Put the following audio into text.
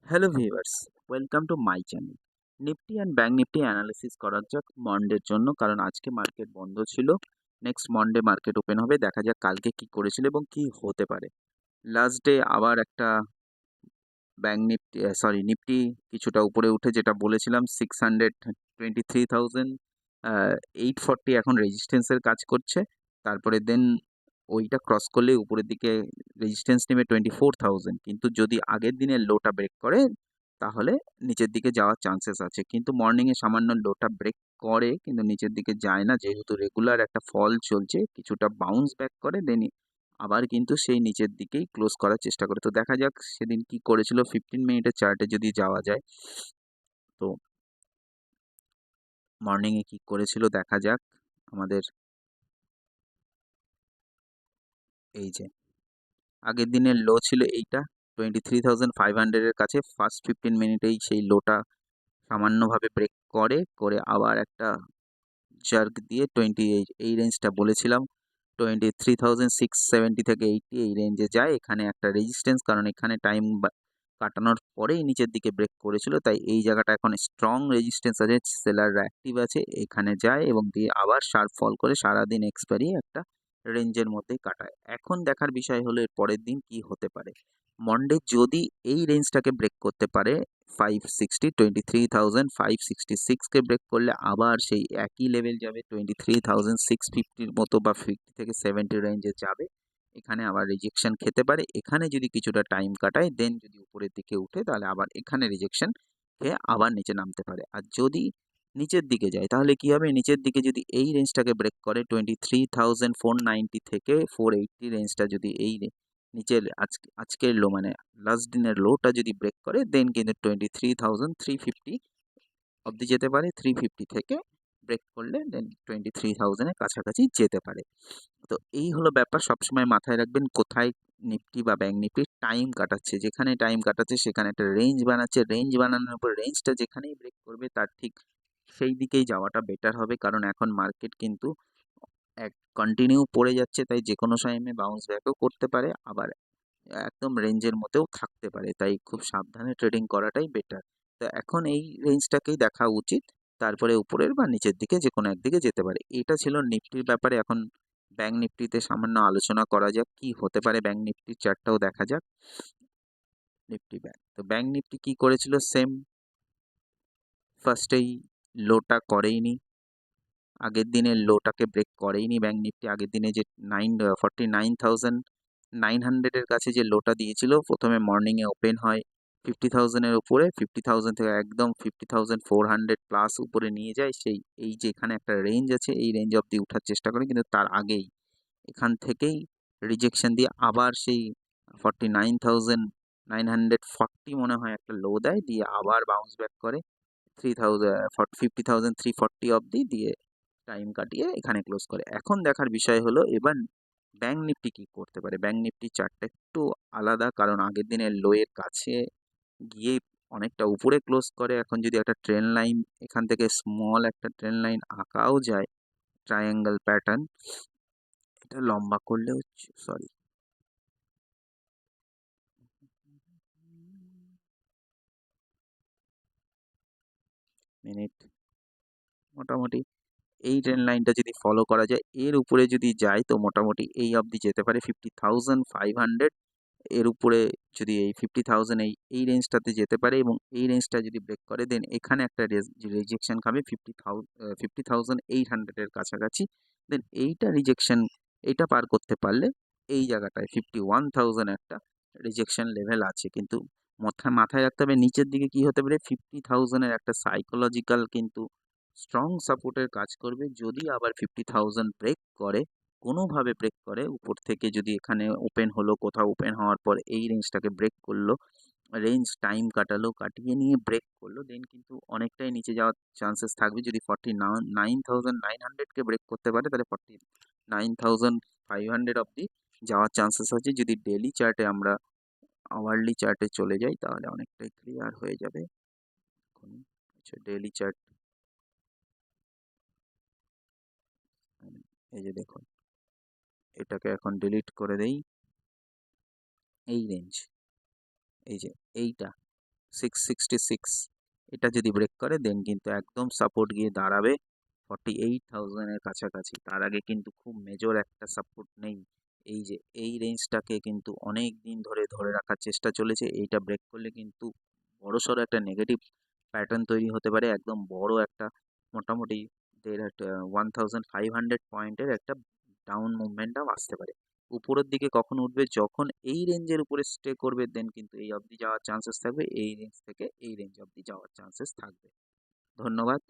Hello viewers, welcome to my channel. Nifty and bank Nifty analysis করা যাক মন্ডের জন্য, কারণ আজকে মার্কেট বন্ধ ছিল। নেক্সট মন্ডে মার্কেট ওপেন হবে, দেখা যাক কালকে কি করেছিল এবং কি হতে পারে। লাস্ট ডে আবার একটা ব্যাঙ্ক নিফটি নিফটি কিছুটা উপরে উঠে, যেটা বলেছিলাম 623,000 840 এখন রেজিস্ট্যান্সের কাজ করছে। তারপরে দেন ওইটা ক্রস করলে উপরের দিকে রেজিস্ট্যান্স নেবে 24,000, কিন্তু যদি আগের দিনের লোটা ব্রেক করে তাহলে নিচের দিকে যাওয়ার চান্সেস আছে। কিন্তু মর্নিংয়ে সামান্য লোটা ব্রেক করে কিন্তু নিচের দিকে যায় না, যেহেতু রেগুলার একটা ফল চলছে, কিছুটা বাউন্স ব্যাক করে দেন আবার কিন্তু সেই নিচের দিকেই ক্লোজ করার চেষ্টা করে। তো দেখা যাক সেদিন কি করেছিল 15 মিনিটের চার্টে যদি যাওয়া যায়। তো মর্নিংয়ে কি করেছিল দেখা যাক। আমাদের এই যে আগের দিনের লো ছিল এইটা 23,500-এর কাছে, ফার্স্ট 15 মিনিটেই সেই লোটা সামান্যভাবে ব্রেক করে আবার একটা জার্ক দিয়ে 28, এই রেঞ্জটা বলেছিলাম 23,670 থেকে 80 এই রেঞ্জে যায়। এখানে একটা রেজিস্ট্যান্স, কারণ এখানে টাইম কাটানোর পরেই নিচের দিকে ব্রেক করেছিল, তাই এই জায়গাটা এখন স্ট্রং রেজিস্ট্যান্স আছে, সেলাররা অ্যাক্টিভ আছে, এখানে যায় এবং দিয়ে আবার শার্প ফল করে সারাদিন এক্সপায়ারি একটা রেঞ্জের মধ্যেই কাটায়। এখন দেখার বিষয় হলো এর পরের দিন কি হতে পারে। মন্ডে যদি এই রেঞ্জটাকে ব্রেক করতে পারে 560, 23,566কে ব্রেক করলে আবার সেই একই লেভেল যাবে 23,650-র মতো, বা 50 থেকে 70 রেঞ্জে যাবে। এখানে আবার রিজেকশন খেতে পারে। এখানে যদি কিছুটা টাইম কাটায় দেন যদি উপরের দিকে উঠে তাহলে আবার এখানে রিজেকশন খেয়ে আবার নিচে নামতে পারে। আর যদি নিচের দিকে যায় তাহলে কি হবে, নিচের দিকে যদি এই রেঞ্জটাকে ব্রেক করে 23,490 থেকে 480 রেঞ্জটা যদি এই নিচের আজকের লো মানে লাস্ট দিনের লোটা যদি ব্রেক করে দেন কিন্তু 23,350 অবধি যেতে পারে। 350 থেকে ব্রেক করলে দেন 23,000-এর কাছাকাছি যেতে পারে। তো এই হলো ব্যাপার, সবসময় মাথায় রাখবেন কোথায় নিফটি বা ব্যাঙ্ক নিফটি টাইম কাটাচ্ছে। যেখানে টাইম কাটাচ্ছে সেখানে একটা রেঞ্জ বানাচ্ছে, রেঞ্জ বানানোর পর রেঞ্জটা যেখানেই ব্রেক করবে তার ঠিক সেই দিকেই যাওয়াটা বেটার হবে, কারণ এখন মার্কেট কিন্তু এক কন্টিনিউ পড়ে যাচ্ছে, তাই যে কোনো টাইমে বাউন্স ব্যাকও করতে পারে, আবার একদম রেঞ্জের মধ্যেও থাকতে পারে, তাই খুব সাবধানে ট্রেডিং করাটাই বেটার। তো এখন এই রেঞ্জটাকেই দেখা উচিত, তারপরে উপরের বা নিচের দিকে যে কোনো একদিকে যেতে পারে। এটা ছিল নিফটির ব্যাপারে। এখন ব্যাঙ্ক নিফটিতে সামান্য আলোচনা করা যাক কি হতে পারে, ব্যাঙ্ক নিফটির চার্টটাও দেখা যাক। নিফটি ব্যাঙ্ক, তো ব্যাঙ্ক নিফটি কি করেছিল, সেম ফার্স্টেই লোটা করেইনি, আগের দিনের লোটাকে ব্রেক করেইনি ব্যাঙ্ক নিফটি। আগের দিনে যে 49,900-এর কাছে যে লোটা দিয়েছিল, প্রথমে মর্নিংয়ে ওপেন হয় 50,000-এর উপরে, 50,000 থেকে একদম 50,400 প্লাস উপরে নিয়ে যায়। সেই এই যে এখানে একটা রেঞ্জ আছে, এই রেঞ্জ অবধি উঠার চেষ্টা করে, কিন্তু তার আগেই এখান থেকেই রিজেকশন দিয়ে আবার সেই 49,940 মনে হয় একটা লো দেয়, দিয়ে আবার বাউন্স ব্যাক করে 50,340 অবধি, দিয়ে টাইম কাটিয়ে এখানে ক্লোজ করে। এখন দেখার বিষয় হলো এবার ব্যাঙ্ক নিফটি কি করতে পারে। ব্যাঙ্ক নিফটি চার্টটা একটু আলাদা, কারণ আগের দিনের লো এর কাছে গিয়ে অনেকটা উপরে ক্লোজ করে। এখন যদি একটা ট্রেন লাইন এখান থেকে স্মল একটা ট্রেন লাইন আঁকাও যায়, ট্রায়াঙ্গেল প্যাটার্ন, এটা লম্বা করলেও সরি মিনিট, মোটামুটি এই ট্রেন লাইনটা যদি ফলো করা যায়, এর উপরে যদি যায় তো মোটামুটি এই অবধি যেতে পারে 50,500। এর উপরে যদি এই 50,000 এই রেঞ্জটাতে যেতে পারে, এবং এই রেঞ্জটা যদি ব্রেক করে দেন এখানে একটা রিজেকশন খাবে 50,800-এর কাছাকাছি। দেন এইটা রিজেকশন, এইটা পার করতে পারলে এই জায়গাটায় 51,000 একটা রিজেকশন লেভেল আছে। কিন্তু মাথায় মাথায় রাখতে হবে নিচের দিকে কি হতে পারে, 50,000-এর একটা সাইকোলজিক্যাল কিন্তু স্ট্রং সাপোর্টের কাজ করবে। যদি আবার 50,000 ব্রেক করে, কোনোভাবে ব্রেক করে উপর থেকে, যদি এখানে ওপেন হলো, কোথাও ওপেন হওয়ার পর এই রেঞ্জটাকে ব্রেক করলো, রেঞ্জ টাইম কাটালো, কাটিয়ে নিয়ে ব্রেক করলো, দেন কিন্তু অনেকটাই নিচে যাওয়ার চান্সেস থাকবে। যদি 49,900-কে ব্রেক করতে পারে তাহলে 49,500 অবধি যাওয়ার চান্সেস আছে। যদি ডেলি চার্টে আমরা আওয়ারলি চার্টে চলে যাই তাহলে অনেকটাই ক্লিয়ার হয়ে যাবে। এখন আচ্ছা, ডেলি চার্ট, এই যে দেখুন, এটাকে এখন ডিলিট করে দেই। এই রেঞ্জ, এই যে এইটা, 666, এটা যদি ব্রেক করে দেন কিন্তু একদম সাপোর্ট গিয়ে দাঁড়াবে 48,000-এর কাছাকাছি। তার আগে কিন্তু খুব মেজর একটা সাপোর্ট নেই। এই যে এই রেঞ্জটাকে কিন্তু অনেক দিন ধরে ধরে রাখার চেষ্টা চলেছে। এইটা ব্রেক করলে কিন্তু বড়সড় একটা নেগেটিভ প্যাটার্ন তৈরি হতে পারে। একদম বড় একটা মোটামুটি 1500 পয়েন্টের একটা ডাউন মুভমেন্টও আসতে পারে। উপরের দিকে কখন উঠবে? যখন এই রেঞ্জের উপরে স্টে করবে দেন কিন্তু এই অবধি যাওয়ার চান্সেস থাকবে। এই রেঞ্জ থেকে এই রেঞ্জ অবধি যাওয়ার চান্সেস থাকবে। ধন্যবাদ।